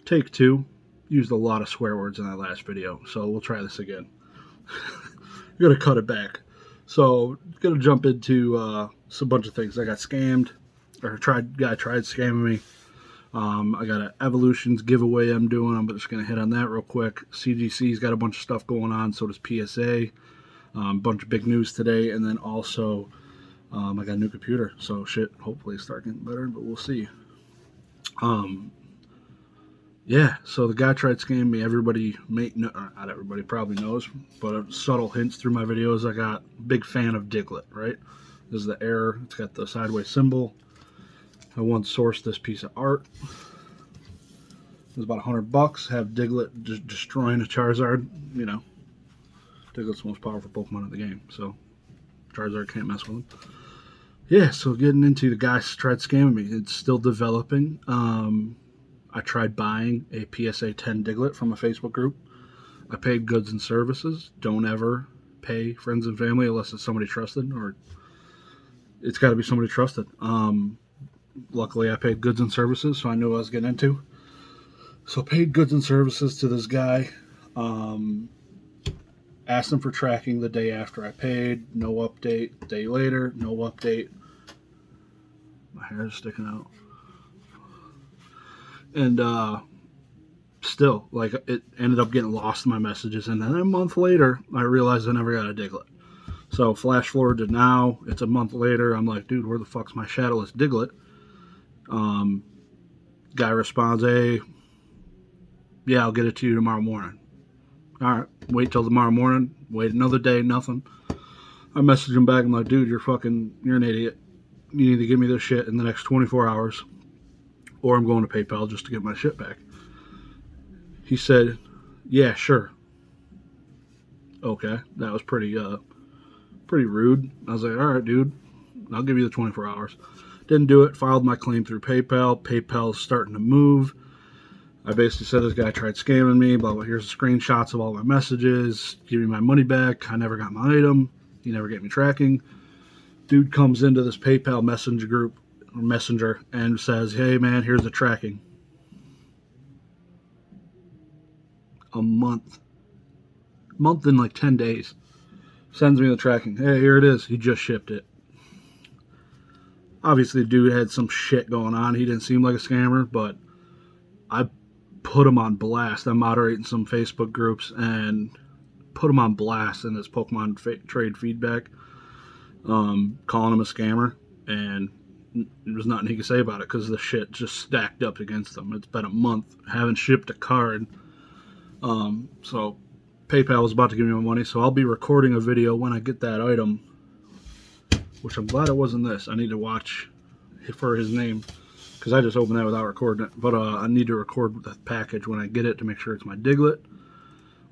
Take two. Used a lot of swear words in that last video, so we'll try this again. Gonna cut it back. So, gonna jump into some bunch of things. I got scammed, or guy tried scamming me. I got an Evolutions giveaway I'm doing. I'm just gonna hit on that real quick. CGC's got a bunch of stuff going on. So does PSA. Bunch of big news today, and then also I got a new computer. So shit, hopefully start getting better, but we'll see. Yeah, so the guy tried scamming me. Everybody, not everybody probably knows, but subtle hints through my videos. I got big fan of Diglett, right? This is the error. It's got the sideways symbol. I once sourced this piece of art. It was about $100. Have Diglett just destroying a Charizard. You know, Diglett's the most powerful Pokemon in the game, so Charizard can't mess with him. Yeah, so getting into the guy tried scamming me. It's still developing. I tried buying a PSA 10 Diglett from a Facebook group. I paid goods and services. Don't ever pay friends and family unless it's somebody trusted, or it's got to be somebody trusted. Luckily, I paid goods and services, so I knew what I was getting into. So paid goods and services to this guy. Asked him for tracking the day after I paid. No update. Day later, no update. My hair is sticking out. And still, like, it ended up getting lost in my messages. And then a month later, I realized I never got a Diglett. So flash forward to now, it's a month later. I'm like, dude, where the fuck's my shadowless Diglett? Guy responds, hey, yeah, I'll get it to you tomorrow morning. All right, wait till tomorrow morning. Wait another day, nothing. I message him back. I'm like, dude, you're an idiot. You need to give me this shit in the next 24 hours. Or I'm going to PayPal just to get my shit back. He said, yeah, sure. Okay, that was pretty rude. I was like, all right, dude, I'll give you the 24 hours. Didn't do it. Filed my claim through PayPal. PayPal's starting to move. I basically said this guy tried scamming me. Blah, blah. Here's the screenshots of all my messages. Give me my money back. I never got my item. He never gave me tracking. Dude comes into this PayPal messenger and says, hey man, here's the tracking. A month in like 10 days. Sends me the tracking. Hey, here it is. He just shipped it. Obviously the dude had some shit going on. He didn't seem like a scammer, but I put him on blast. I'm moderating some Facebook groups and put him on blast in this Pokemon trade feedback, calling him a scammer, and there's nothing he could say about it because the shit just stacked up against him. It's been a month. Haven't shipped a card. So PayPal was about to give me my money, so I'll be recording a video when I get that item, which I'm glad it wasn't this. I need to watch for his name because I just opened that without recording it. But I need to record the package when I get it to make sure it's my Diglett,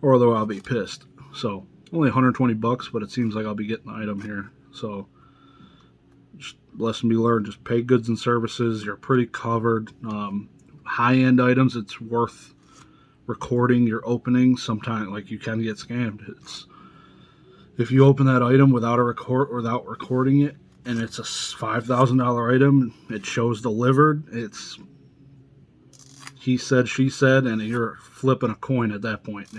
or although I'll be pissed. So only $120, but it seems like I'll be getting the item here. So just lesson be learned, just pay goods and services. You're pretty covered. High-end items, it's worth recording your opening. Sometimes, like, you can get scammed. If you open that item without recording it, and it's a $5,000 item, it shows delivered. It's he said, she said, and you're flipping a coin at that point.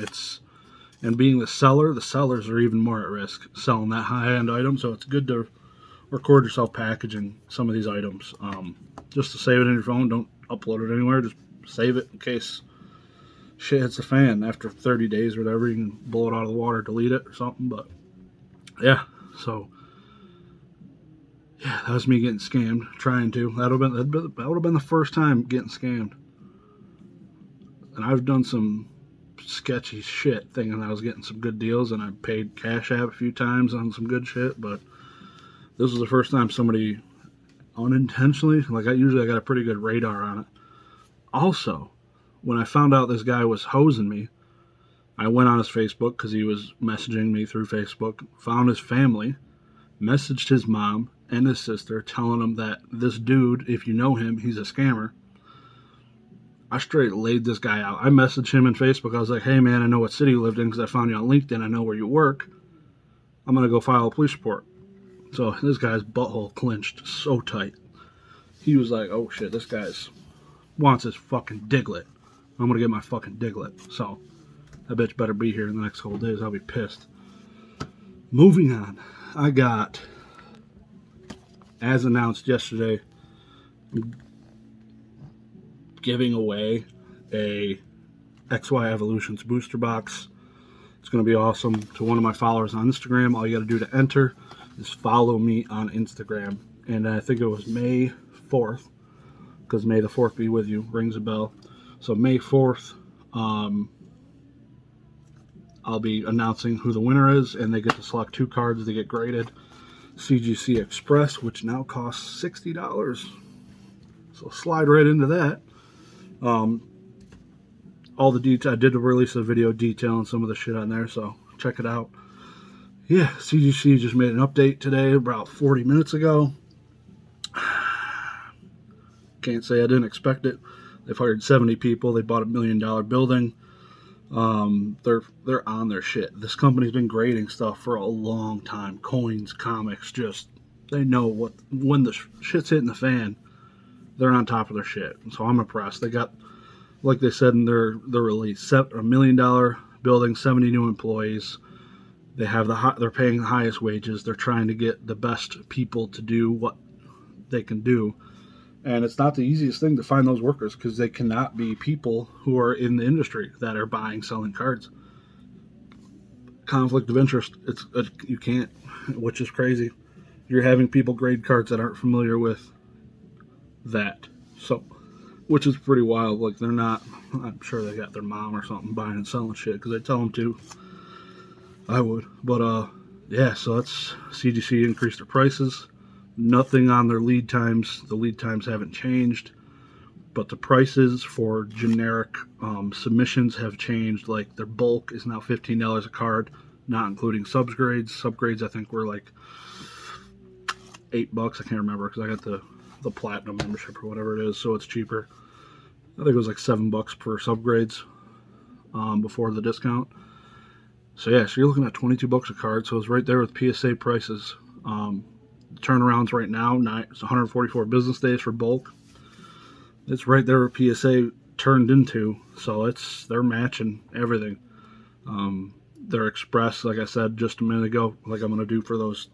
And being the sellers are even more at risk selling that high-end item. So it's good to record yourself packaging some of these items, just to save it in your phone. Don't upload it anywhere. Just save it in case shit hits the fan after 30 days or whatever. You can blow it out of the water, delete it or something. But yeah, so yeah, that was me getting scammed. Trying to. That would have been the first time getting scammed. And I've done some sketchy shit thinking I was getting some good deals, and I paid Cash App a few times on some good shit, but this was the first time somebody unintentionally, like, I got a pretty good radar on it. Also, when I found out this guy was hosing me, I went on his Facebook because he was messaging me through Facebook, found his family, messaged his mom and his sister, telling them that this dude, if you know him, he's a scammer. I straight laid this guy out. I messaged him in Facebook. I was like, hey man, I know what city you lived in because I found you on LinkedIn. I know where you work. I'm going to go file a police report. So this guy's butthole clenched so tight. He was like, oh shit, this guy's wants his fucking Diglett. I'm going to get my fucking Diglett. So that bitch better be here in the next couple days. I'll be pissed. Moving on. I got, as announced yesterday, giving away a XY Evolutions booster box. It's going to be awesome. To one of my followers on Instagram, all you got to do to enter is follow me on Instagram. And I think it was May 4th, because May the 4th be with you, rings a bell. So May 4th, I'll be announcing who the winner is, and they get to select 2 cards. They get graded CGC Express, which now costs $60. So slide right into that. All the detail, I did release a video detailing some of the shit on there, so check it out. Yeah, CGC just made an update today, about 40 minutes ago. Can't say I didn't expect it. They've hired 70 people. They bought $1 million building. They're on their shit. This company's been grading stuff for a long time. Coins, comics, just they know when the shit's hitting the fan. They're on top of their shit. So I'm impressed. They got, like they said in their release, $1 million building, 70 new employees. They have they're paying the highest wages. They're trying to get the best people to do what they can do. And it's not the easiest thing to find those workers, because they cannot be people who are in the industry that are buying, selling cards. Conflict of interest, you can't, which is crazy. You're having people grade cards that aren't familiar with that. So, which is pretty wild. Like, they're not, I'm sure they got their mom or something buying and selling shit, because they tell them to. I would. But, yeah, so that's, CGC increased their prices. Nothing on their lead times. The lead times haven't changed, but the prices for generic submissions have changed. Like, their bulk is now $15 a card, not including subgrades. Subgrades, I think, were like $8. I can't remember, because I got the platinum membership or whatever it is, so it's cheaper. I think it was like $7 per subgrades before the discount. So yeah, so you're looking at $22 a card. So it's right there with PSA prices. Turnarounds right now, it's 144 business days for bulk. It's right there where PSA turned into, so they're matching everything. Their Express, like I said just a minute ago, like I'm going to do for those,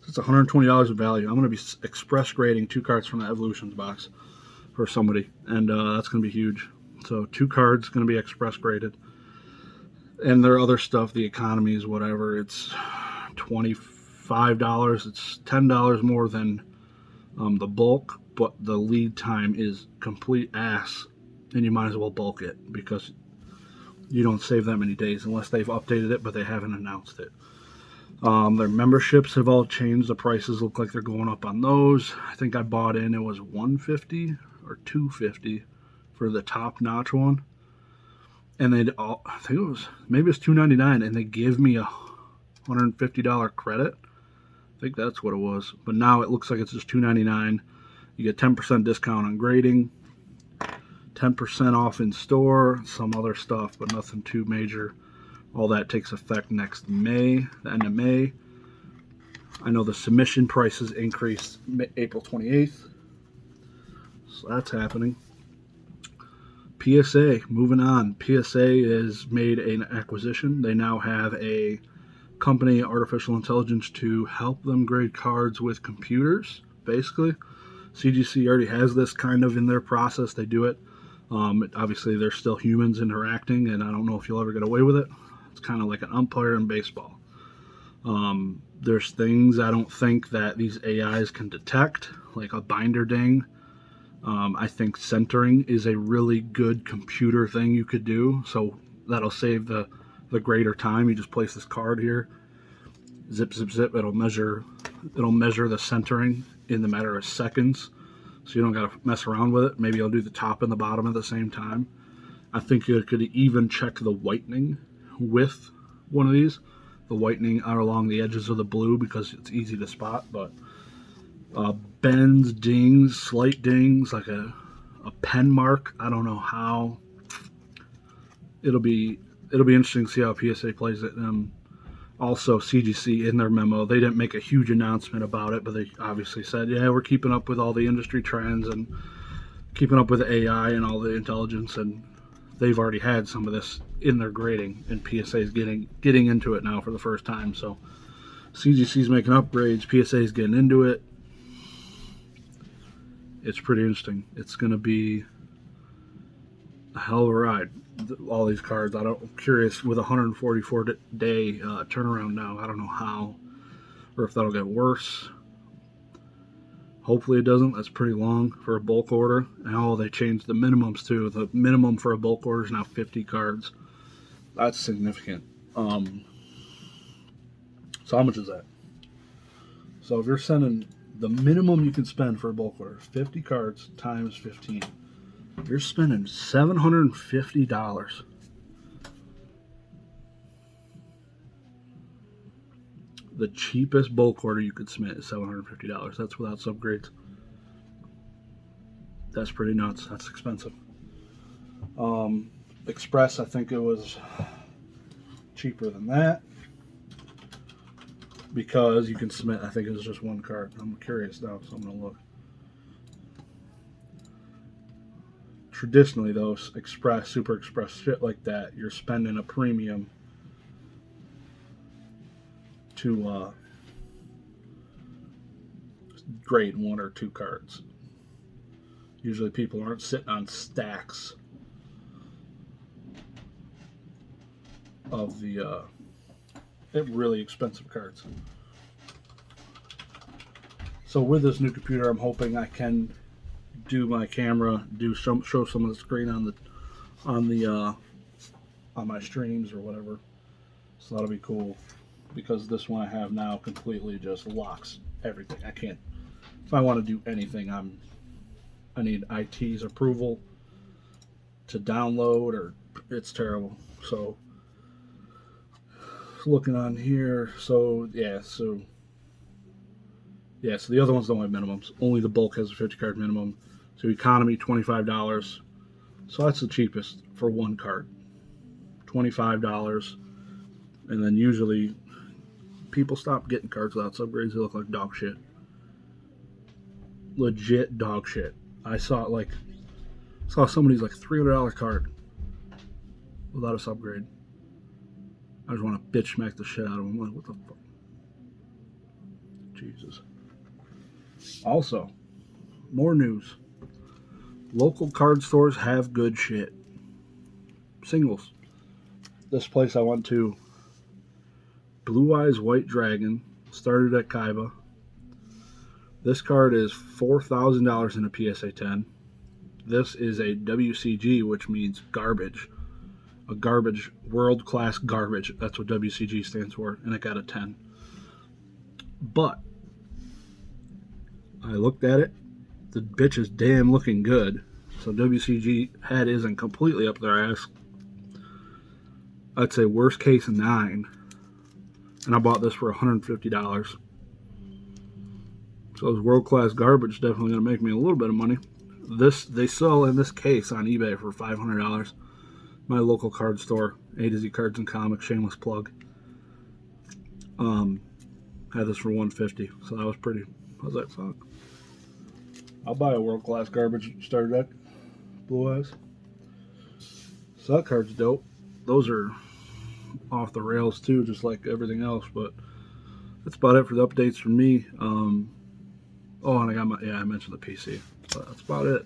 it's $120 of value. I'm going to be express grading 2 cards from the Evolutions box for somebody, and that's going to be huge. So 2 cards going to be express graded. And their other stuff, the economies, whatever, it's $25. It's $10 more than the bulk, but the lead time is complete ass, and you might as well bulk it, because you don't save that many days unless they've updated it, but they haven't announced it. Their memberships have all changed. The prices look like they're going up on those. I think I bought in, it was $150 or $250 for the top notch one, and I think maybe it was $299, and they give me a $150 credit. I think that's what it was. But now it looks like it's just $299. You get 10% discount on grading, 10% off in store, some other stuff, but nothing too major. All that takes effect next May, the end of May. I know the submission prices increased April 28th. So that's happening. PSA, moving on. PSA has made an acquisition. They now have a company, artificial intelligence, to help them grade cards with computers, basically. CGC already has this kind of in their process. They do it. Obviously, there's still humans interacting, and I don't know if you'll ever get away with it. It's kind of like an umpire in baseball. There's things I don't think that these AIs can detect, like a binder ding. I think centering is a really good computer thing you could do, so that'll save the greater time. You just place this card here, zip, zip, zip. It'll measure the centering in the matter of seconds, so you don't got to mess around with it. Maybe it'll do the top and the bottom at the same time. I think it could even check the whitening with one of these, the whitening out along the edges of the blue, because it's easy to spot. But bends, dings, slight dings, like a pen mark, I don't know how. It'll be interesting to see how PSA plays it. Also, CGC, in their memo, they didn't make a huge announcement about it, but they obviously said, yeah, we're keeping up with all the industry trends and keeping up with AI and all the intelligence, and they've already had some of this in their grading, and PSA is getting into it now for the first time. So CGC is making upgrades, PSA is getting into it. It's pretty interesting. It's going to be a hell of a ride. All these cards, I'm curious with 144-day turnaround now. I don't know how, or if that'll get worse. Hopefully it doesn't. That's pretty long for a bulk order. And oh, they changed the minimums too. The minimum for a bulk order is now 50 cards. That's significant. So how much is that? So if you're sending, the minimum you can spend for a bulk order, 50 cards times 15. You're spending $750. The cheapest bulk order you could submit is $750. That's without subgrades. That's pretty nuts. That's expensive. Express, I think it was cheaper than that, because you can submit, I think it was just one card. I'm curious now, so I'm going to look. Traditionally, though, Express, Super Express, shit like that, you're spending a premium to grade one or two cards. Usually people aren't sitting on stacks of the really expensive cards. So with this new computer, I'm hoping I can do my camera, show some of the screen on my streams or whatever. So that'll be cool, because this one I have now completely just locks everything. I can't, if I want to do anything, I need IT's approval to download, or it's terrible. So looking on here, so the other ones don't have minimums. Only the bulk has a 50 card minimum. So economy, $25. So that's the cheapest for one card, $25. And then usually people stop getting cards without subgrades. They look like dog shit. Legit dog shit. I saw somebody's like $300 card without a subgrade. I just want to bitch smack the shit out of them. I'm like, what the fuck? Jesus. Also, more news. Local card stores have good shit. Singles. This place I went to, Blue Eyes White Dragon, started at Kaiba. This card is $4,000 in a PSA 10. This is a WCG, which means garbage. A garbage, world-class garbage. That's what WCG stands for, and it got a 10. But I looked at it. The bitch is damn looking good. So WCG head isn't completely up their ass. I'd say worst case 9. And I bought this for $150. So this world-class garbage definitely going to make me a little bit of money. This, they sell in this case on eBay for $500. My local card store, A to Z Cards and Comics, shameless plug. Had this for $150, so that was pretty. I was like, fuck. I'll buy a world-class garbage starter deck. Blue Eyes. So that card's dope. Those are off the rails too, just like everything else, but that's about it for the updates from me. Oh, and I got I mentioned the PC. So that's about it.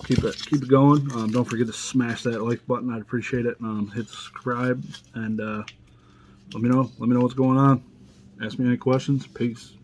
Keep it going. Don't forget to smash that like button. I'd appreciate it. Hit subscribe, and let me know what's going on. Ask me any questions. Peace.